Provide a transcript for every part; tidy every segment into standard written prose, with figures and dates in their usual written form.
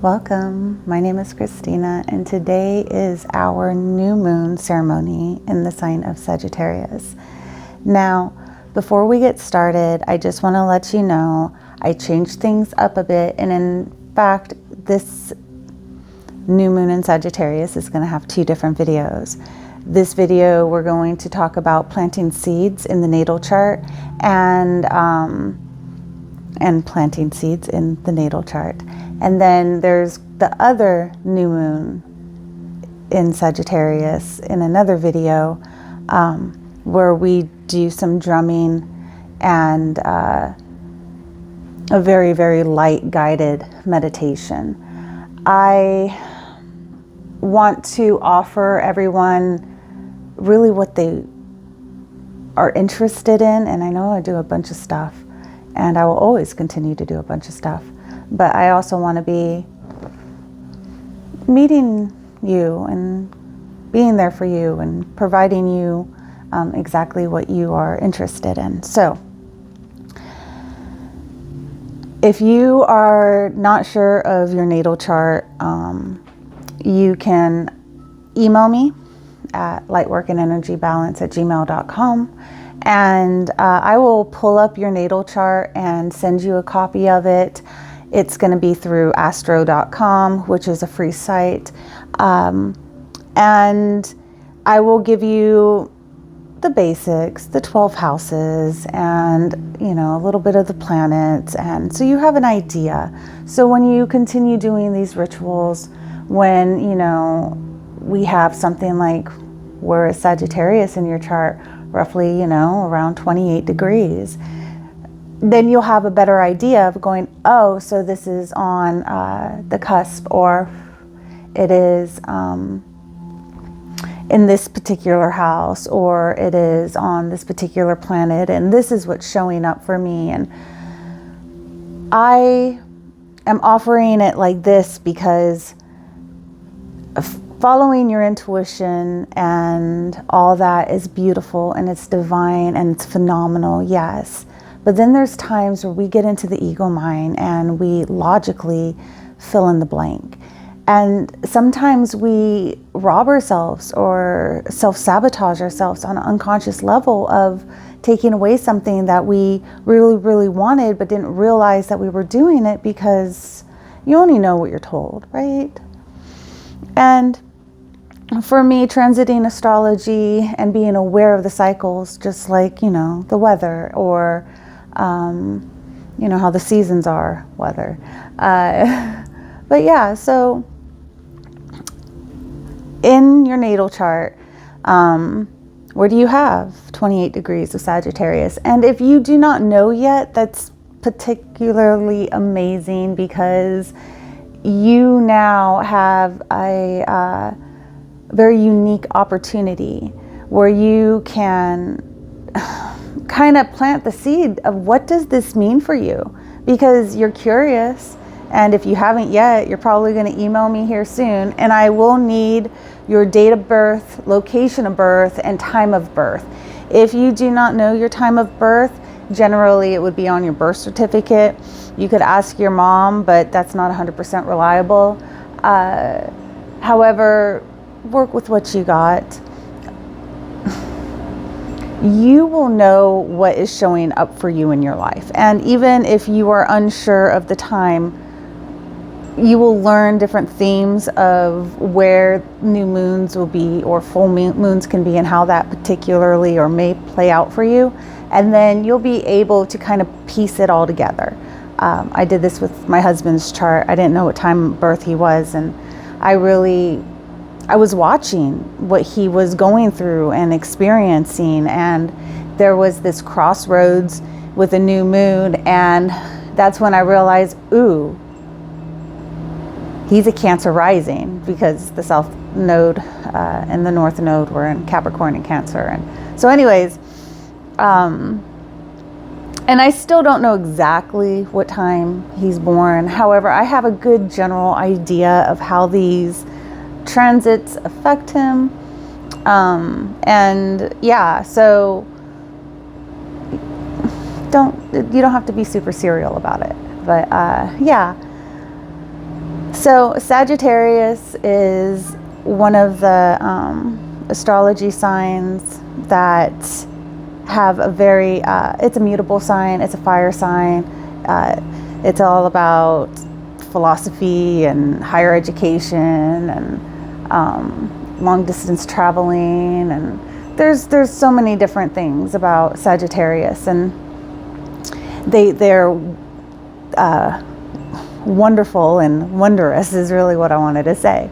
Welcome. My name is Christina, and today is our new moon ceremony in the sign of Sagittarius. Now, before we get started, I just want to let you know I changed things up a bit, and in fact, this new moon in Sagittarius is going to have two different videos. This video, we're going to talk about planting seeds in the natal chart and planting seeds in the natal chart. And then there's the other new moon in Sagittarius in another video where we do some drumming and a very, very light guided meditation. I want to offer everyone really what they are interested in, and I know I do a bunch of stuff, and I will always continue to do a bunch of stuff. But I also want to be meeting you and being there for you and providing you exactly what you are interested in. So if you are not sure of your natal chart, you can email me at lightworkandenergybalance@gmail.com. And I will pull up your natal chart and send you a copy of it. It's going to be through astro.com, which is a free site. And I will give you the basics, the 12 houses, and, a little bit of the planets. And so you have an idea. So when you continue doing these rituals, when, we have something like we're a Sagittarius in your chart, roughly, around 28 degrees, then you'll have a better idea of going, oh, so this is on the cusp, or it is in this particular house, or it is on this particular planet, and this is what's showing up for me. And I am offering it like this because following your intuition and all that is beautiful and it's divine and it's phenomenal, yes. But then there's times where we get into the ego mind and we logically fill in the blank. And sometimes we rob ourselves or self-sabotage ourselves on an unconscious level of taking away something that we really, really wanted, but didn't realize that we were doing it because you only know what you're told, right? And for me, transiting astrology and being aware of the cycles, just like, the weather, or, how the seasons are, weather. But yeah, so in your natal chart, where do you have 28 degrees of Sagittarius? And if you do not know yet, that's particularly amazing, because you now have a very unique opportunity where you can kind of plant the seed of what does this mean for you, because you're curious. And if you haven't yet, you're probably going to email me here soon, and I will need your date of birth, location of birth, and time of birth. If you do not know your time of birth, generally it would be on your birth certificate. You could ask your mom, but that's not 100% reliable. However, work with what you got. You will know what is showing up for you in your life. And even if you are unsure of the time, you will learn different themes of where new moons will be, or full moons can be, and how that particularly or may play out for you. And then you'll be able to kind of piece it all together. I did this with my husband's chart. I didn't know what time of birth he was, and I was watching what he was going through and experiencing, and there was this crossroads with a new moon, and that's when I realized, ooh, he's a Cancer rising, because the South Node and the North Node were in Capricorn and Cancer. And so anyways, and I still don't know exactly what time he's born. However, I have a good general idea of how these transits affect him. And yeah, so you don't have to be super serial about it. But yeah. So Sagittarius is one of the astrology signs that have a very, it's a mutable sign, it's a fire sign. It's all about philosophy and higher education and long distance traveling, and there's so many different things about Sagittarius, and they're wonderful and wondrous is really what I wanted to say.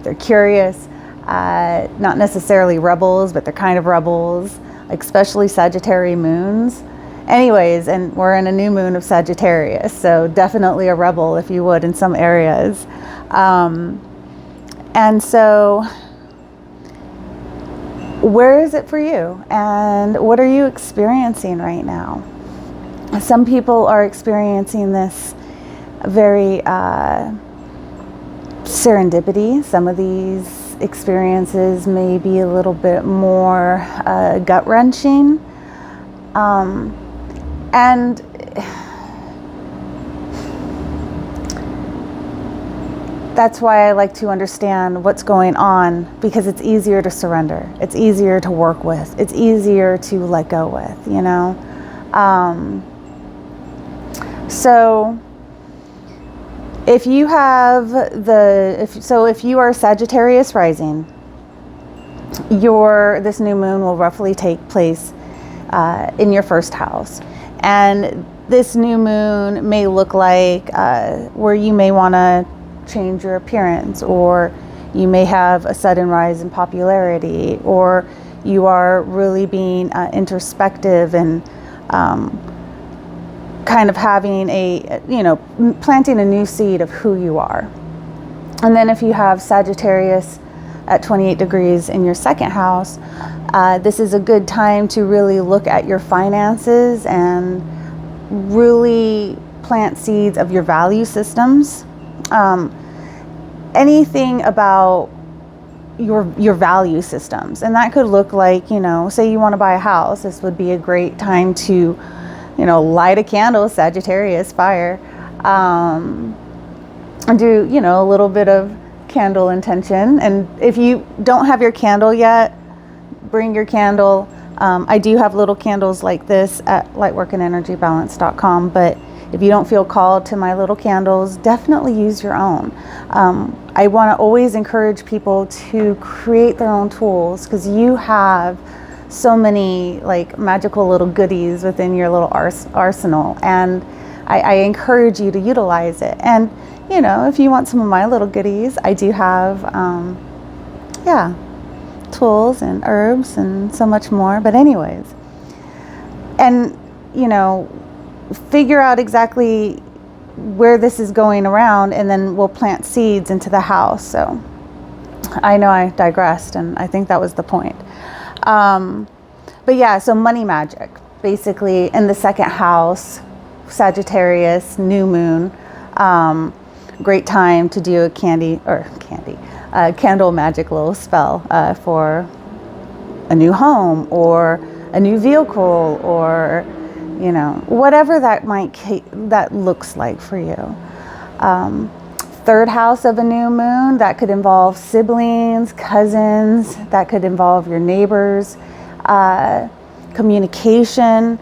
They're curious, not necessarily rebels, but they're kind of rebels, especially Sagittarius moons. Anyways, and we're in a new moon of Sagittarius, so definitely a rebel, if you would, in some areas. And so where is it for you? And what are you experiencing right now? Some people are experiencing this very serendipity. Some of these experiences may be a little bit more gut-wrenching. And that's why I like to understand what's going on, because it's easier to surrender. It's easier to work with. It's easier to let go with, you know? So if you have if you are Sagittarius rising, this new moon will roughly take place in your first house. And this new moon may look like where you may want to change your appearance, or you may have a sudden rise in popularity, or you are really being introspective and kind of having planting a new seed of who you are. And then if you have Sagittarius at 28 degrees in your second house, this is a good time to really look at your finances and really plant seeds of your value systems. Anything about your value systems. And that could look like, say you want to buy a house. This would be a great time to, light a candle, Sagittarius fire, and do, a little bit of candle intention. And if you don't have your candle yet, bring your candle. I do have little candles like this at lightworkandenergybalance.com, but if you don't feel called to my little candles, definitely use your own. I want to always encourage people to create their own tools, because you have so many magical little goodies within your little arsenal, and I encourage you to utilize it. And if you want some of my little goodies, I do have tools and herbs and so much more. But anyways, and figure out exactly where this is going around, and then we'll plant seeds into the house. So I know I digressed, and I think that was the point. But yeah, so money magic, basically in the second house, Sagittarius, new moon, great time to do a candle magic little spell for a new home or a new vehicle, or whatever that looks like for you. Third house of a new moon, that could involve siblings, cousins, that could involve your neighbors, communication.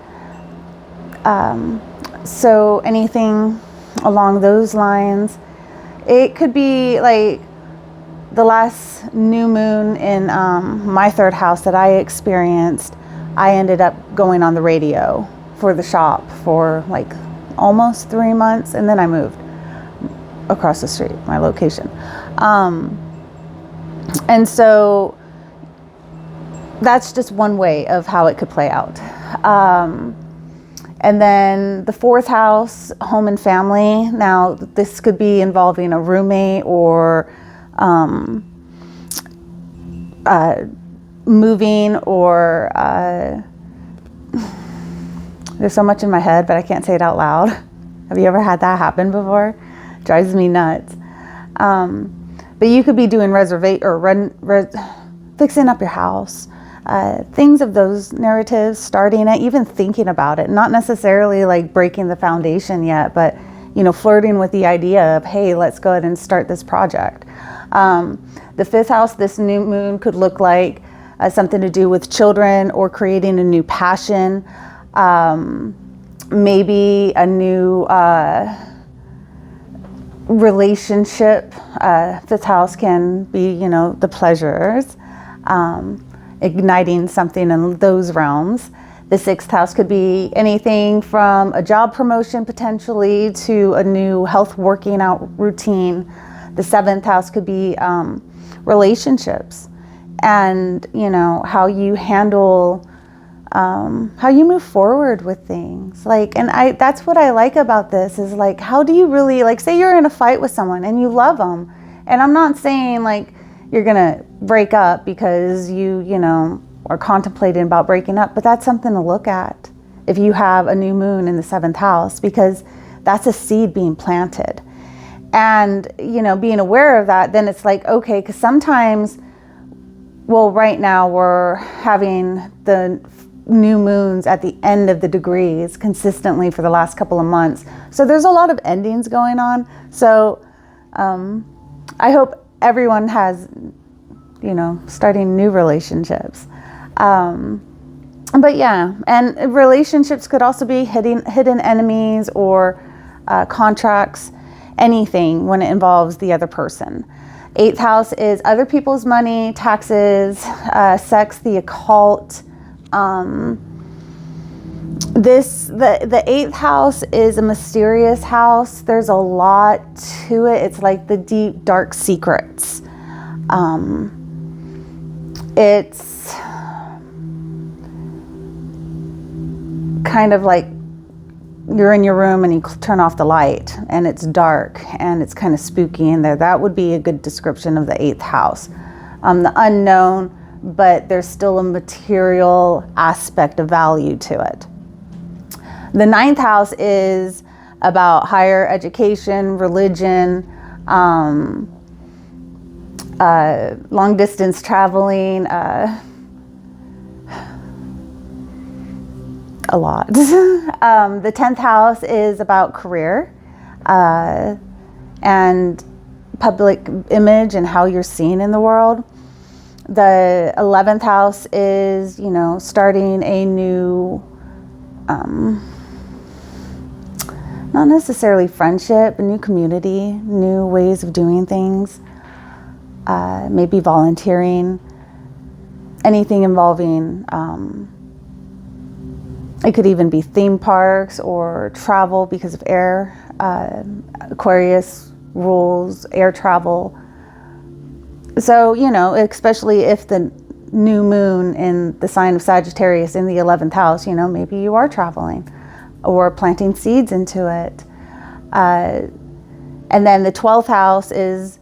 So anything along those lines. It could be like the last new moon in my third house that I experienced. I ended up going on the radio for the shop for almost 3 months, and then I moved across the street, my location. And so that's just one way of how it could play out. And then the fourth house, home and family. Now this could be involving a roommate, or moving, or there's so much in my head, but I can't say it out loud. Have you ever had that happen before? It drives me nuts. But you could be doing fixing up your house, things of those narratives, starting it, even thinking about it, not necessarily breaking the foundation yet, but flirting with the idea of, hey, let's go ahead and start this project. The 5th house, this new moon could look like something to do with children or creating a new passion, maybe a new relationship. 5th house can be, the pleasures, igniting something in those realms. The 6th house could be anything from a job promotion potentially to a new health working out routine. The 7th house could be relationships and, how you handle, how you move forward with things. That's what I like about this is how do you really, say you're in a fight with someone and you love them. And I'm not saying you're going to break up because you are contemplating about breaking up, but that's something to look at if you have a new moon in the 7th house, because that's a seed being planted. And, being aware of that, then it's okay, because sometimes, right now we're having the new moons at the end of the degrees consistently for the last couple of months. So there's a lot of endings going on. So I hope everyone has, starting new relationships. But yeah, and relationships could also be hidden enemies or contracts, anything when it involves the other person. 8th house is other people's money, taxes, sex, the occult. The 8th house is a mysterious house. There's a lot to it. It's like the deep, dark secrets. It's kind of like you're in your room and you turn off the light and it's dark and it's kind of spooky in there. That would be a good description of the 8th house. The unknown, but there's still a material aspect of value to it. The 9th house is about higher education, religion, long distance traveling, a lot. The 10th house is about career and public image and how you're seen in the world. The 11th house is, starting a new, not necessarily friendship, a new community, new ways of doing things, maybe volunteering, anything involving, it could even be theme parks or travel because of air, Aquarius rules, air travel. So, especially if the new moon in the sign of Sagittarius in the 11th house, maybe you are traveling or planting seeds into it. And then the 12th house is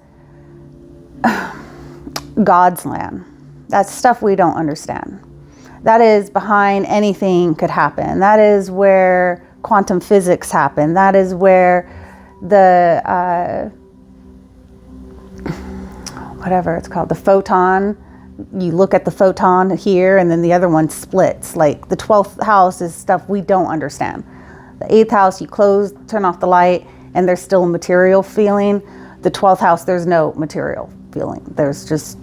God's land. That's stuff we don't understand. That is behind anything could happen. That is where quantum physics happen. That is where the, whatever it's called, the photon, you look at the photon here and then the other one splits. The 12th house is stuff we don't understand. The 8th house, you close, turn off the light, and there's still a material feeling. The 12th house, there's no material feeling. There's just,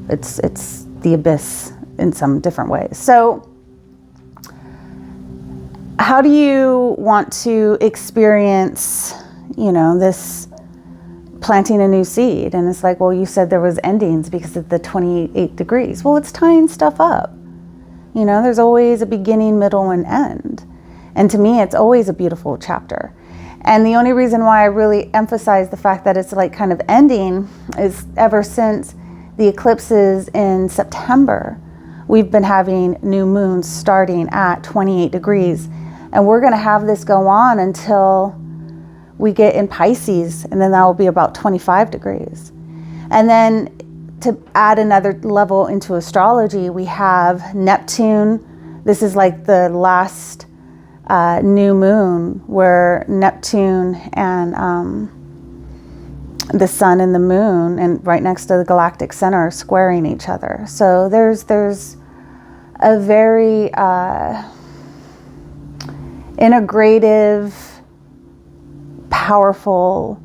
it's the abyss in some different ways. So how do you want to experience, this planting a new seed? And it's you said there was endings because of the 28 degrees. Well, it's tying stuff up. There's always a beginning, middle, and end. And to me, it's always a beautiful chapter. And the only reason why I really emphasize the fact that it's kind of ending is ever since the eclipses in September, we've been having new moons starting at 28 degrees. And we're going to have this go on until we get in Pisces, and then that will be about 25 degrees. And then to add another level into astrology, we have Neptune. This is the last new moon where Neptune and the sun and the moon, and right next to the galactic center, are squaring each other. So there's a very integrative powerful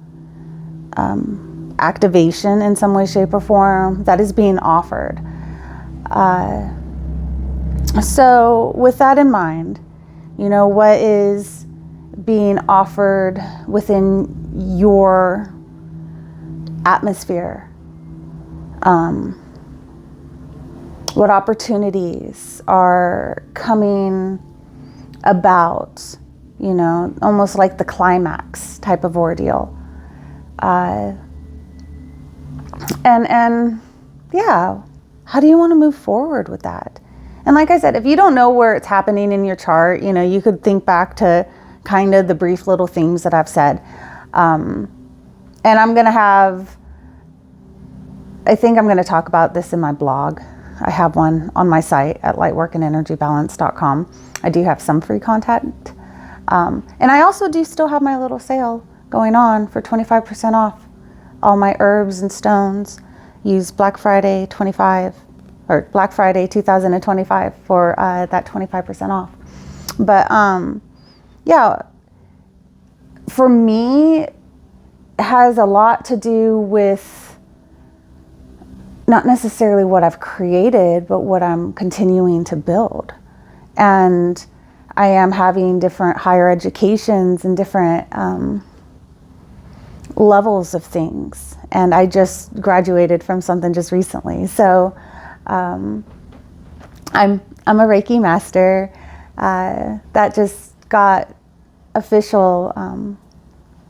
activation in some way, shape, or form that is being offered. So with that in mind, you know, what is being offered within your atmosphere? What opportunities are coming about, you know, almost like the climax type of ordeal. And yeah, how do you want to move forward with that? And like I said, if you don't know where it's happening in your chart, you know, you could think back to kind of the brief little themes that I've said. And I'm going to I think I'm going to talk about this in my blog. I have one on my site at lightworkandenergybalance.com. I do have some free content. And I also do still have my little sale going on for 25% off all my herbs and stones. Use Black Friday 2025 for that 25% off. But yeah, for me, it has a lot to do with not necessarily what I've created, but what I'm continuing to build. And I am having different higher educations and different levels of things. And I just graduated from something just recently. So I'm a Reiki master. That just got official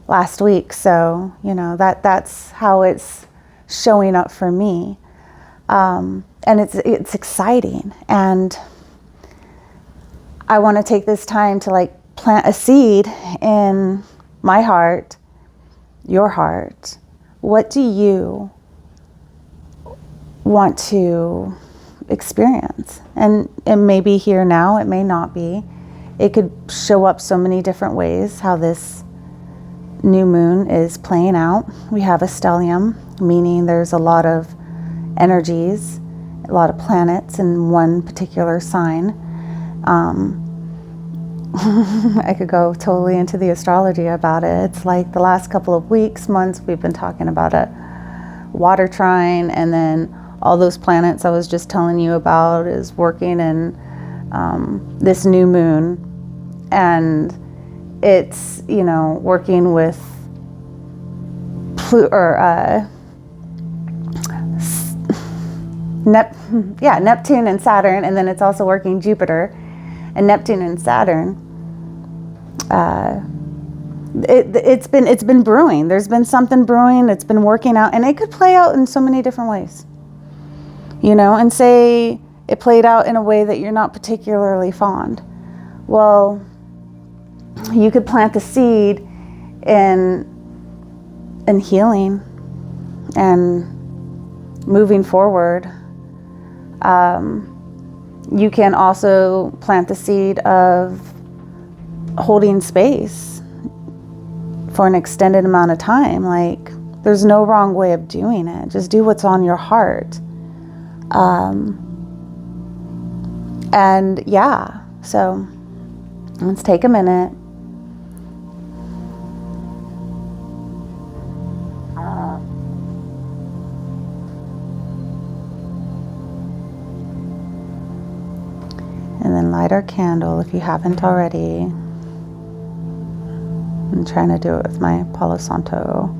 last week. So, you know, that's how it's showing up for me. And it's exciting. And I want to take this time to like plant a seed in my heart, your heart. What do you want to experience? And it may be here now, it may not be. It could show up so many different ways how this new moon is playing out. We have a stellium, meaning there's a lot of energies, a lot of planets in one particular sign. I could go totally into the astrology about it. It's like the last couple of weeks, months, we've been talking about a water trine, and then all those planets I was just telling you about is working in this new moon. And it's, you know, working with Neptune and Saturn, and then it's also working Jupiter. And Neptune and Saturn, it's been brewing. There's been something brewing. It's been working out, and it could play out in so many different ways. You know, and say it played out in a way that you're not particularly fond. Well, you could plant the seed in healing and moving forward. You can also plant the seed of holding space for an extended amount of time. Like, there's no wrong way of doing it. Just do what's on your heart. And yeah, so let's take a minute. And then light our candle if you haven't already. I'm trying to do it with my Palo Santo.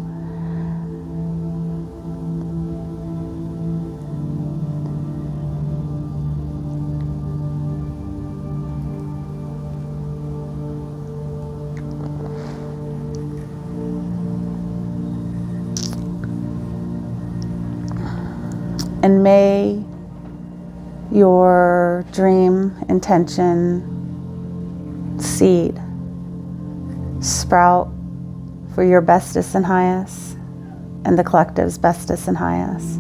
And may your dream, intention, seed sprout for your bestest and highest and the collective's bestest and highest.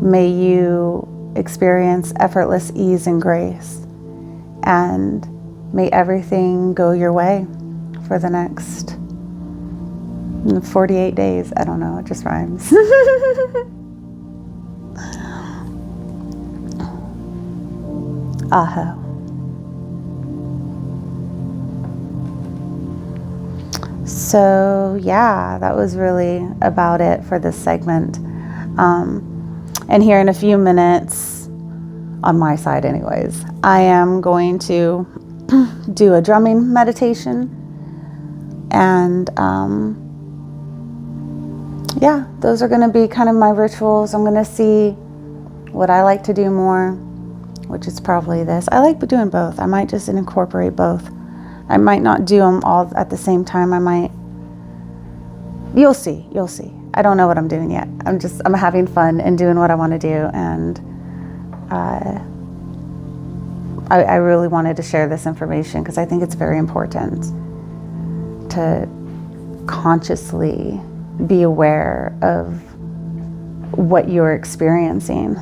May you experience effortless ease and grace, and may everything go your way for the next 48 days. I don't know, it just rhymes. Aho. So yeah, that was really about it for this segment. And here in a few minutes, on my side anyways, I am going to do a drumming meditation. And yeah, those are going to be kind of my rituals. I'm going to see what I like to do more, which is probably this. I like doing both. I might just incorporate both. I might not do them all at the same time. You'll see. I don't know what I'm doing yet. I'm having fun and doing what I want to do. And I really wanted to share this information because I think it's very important to consciously be aware of what you're experiencing.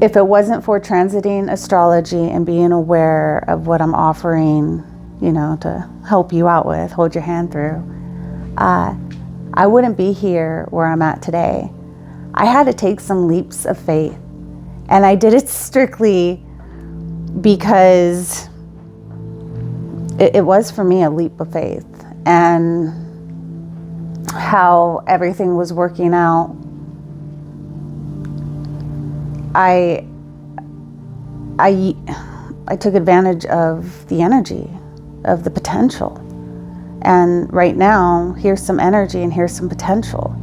If it wasn't for transiting astrology and being aware of what I'm offering, to help you out with, hold your hand through, I wouldn't be here where I'm at today. I had to take some leaps of faith, and I did it strictly because it was for me a leap of faith, and how everything was working out. I took advantage of the energy, of the potential. And right now, here's some energy and here's some potential.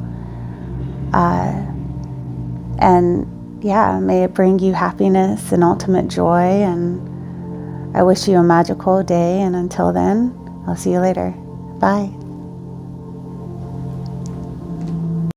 And yeah, may it bring you happiness and ultimate joy. And I wish you a magical day. And until then, I'll see you later. Bye.